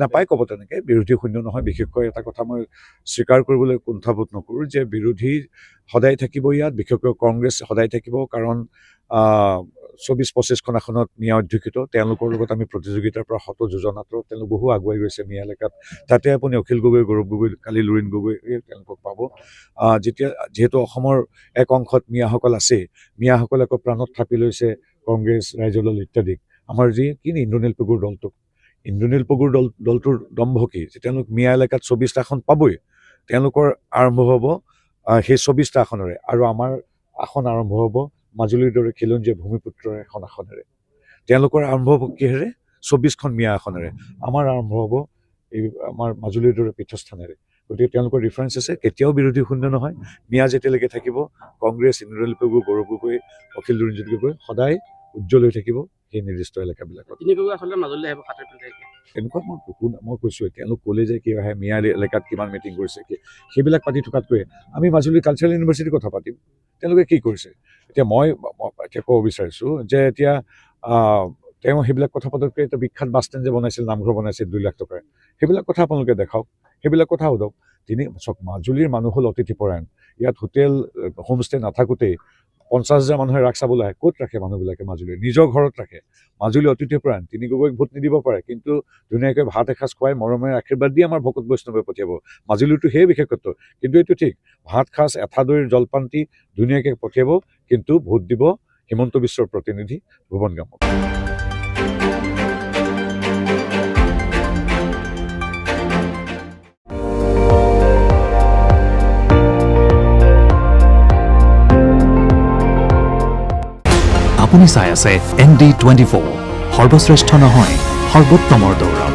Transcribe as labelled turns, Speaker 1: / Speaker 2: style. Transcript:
Speaker 1: নাপায় ক'ব তেনেকৈ বিৰোধী শূন্য নহয়। বিশেষকৈ এটা কথা মই স্বীকাৰ কৰিবলৈ কুণ্ঠাবোধ নকৰোঁ যে বিৰোধী সদায় থাকিব ইয়াত, বিশেষকৈ কংগ্ৰেছ সদায় থাকিব, কাৰণ 24-25খন আসনত মিয়া অধ্যুষিত। তেওঁলোকৰ লগত আমি প্ৰতিযোগিতাৰ পৰা শত যোজনাত তেওঁলোক বহু আগুৱাই গৈছে মিয়া এলেকাত। তাতে আপুনি অখিল গগৈ, গৌৰৱ গগৈ, কালি লুৰিণ গগৈ তেওঁলোকক পাব। যিহেতু অসমৰ এক অংশত মিয়াসকল আছে, মিয়াসকলে আকৌ প্ৰাণত থাপি লৈছে কংগ্ৰেছ, ৰাইজৰ ইত্যাদিক। আমাৰ যি ইন্দ্ৰনীল পেগুৰ দলটোক, ইন্দ্ৰনীল পেগুৰ দলটোৰ দম্ভ কি যে তেওঁলোক মিয়া এলেকাত 24টা আসন পাবই। তেওঁলোকৰ আৰম্ভ হ'ব সেই 24টা আসনেৰে, আৰু আমাৰ আসন আৰম্ভ হ'ব মাজুলীৰ দৰে খিলঞ্জীয়া ভূমিপুত্ৰৰ এখন আসনেৰে। তেওঁলোকৰ আৰম্ভ হ'ব কিহেৰে? 24খন মিয়া আসনেৰে। আমাৰ আৰম্ভ হ'ব এই আমাৰ মাজুলীৰ দৰে পীঠস্থানেৰে। গতিকে তেওঁলোকৰ ডিফাৰেঞ্চ আছে। কেতিয়াও বিৰোধী শূন্য নহয়। মিয়া যেতিয়ালৈকে থাকিব, কংগ্ৰেছ, ইন্দ্ৰনীল পেগু, গৌৰৱ গগৈ, অখিল লুৰিণজ্যোতি গগৈ সদায় উজ্জ্বল হৈ থাকিব সেই নিৰ্দিষ্ট এলেকাবিলাকত। এনেকুৱা মই কৈছোঁ, তেওঁলোক ক'লে যে কিয় আহে, মিয়া এলেকাত কিমান মিটিং কৰিছে, সেইবিলাক পাতি থকাতকৈ আমি মাজুলী কালচাৰেল ইউনিভাৰ্চিটিৰ কথা পাতিম। তেওঁলোকে কি কৰিছে এতিয়া মই এতিয়া ক'ব বিচাৰিছোঁ যে এতিয়া তেওঁ সেইবিলাক কথা পতকৈ এটা বিখ্যাত বাছ ষ্টেণ্ড যে বনাইছিল, নামঘৰ বনাইছিল 2 লাখ টকাৰ, সেইবিলাক কথা আপোনালোকে দেখাওক, সেইবিলাক কথা সোধক। মাজুলীৰ মানুহ হ'ল অতিথিপৰায়ণ। ইয়াত হোটেল হোমষ্টে নাথাকোঁতেই 50,000 মানুহে ৰাস চাবলৈ আহে। ক'ত ৰাখে মানুহবিলাকে? মাজুলীৰ নিজৰ ঘৰত ৰাখে। মাজুলী অতিথিপৰায়ণ। তিনি গগৈক ভোট নিদিব পাৰে, কিন্তু ধুনীয়াকৈ ভাত এসাঁজ খুৱাই মৰমেৰে আশীৰ্বাদ দি আমাৰ ভকত বৈষ্ণৱে পঠিয়াব। মাজুলীৰতো সেই বিশেষত্ব। কিন্তু এইটো ঠিক, ভাত সাঁজ এঠা দৈৰ জলপান দি ধুনীয়াকৈ পঠিয়াব, কিন্তু ভোট দিব হিমন্ত বিশ্বৰ প্ৰতিনিধি ভুৱন গামক।
Speaker 2: আপুনি চাই আছে ND24, সৰ্বশ্ৰেষ্ঠ নহয় সৰ্বোত্তমৰ দৌৰ।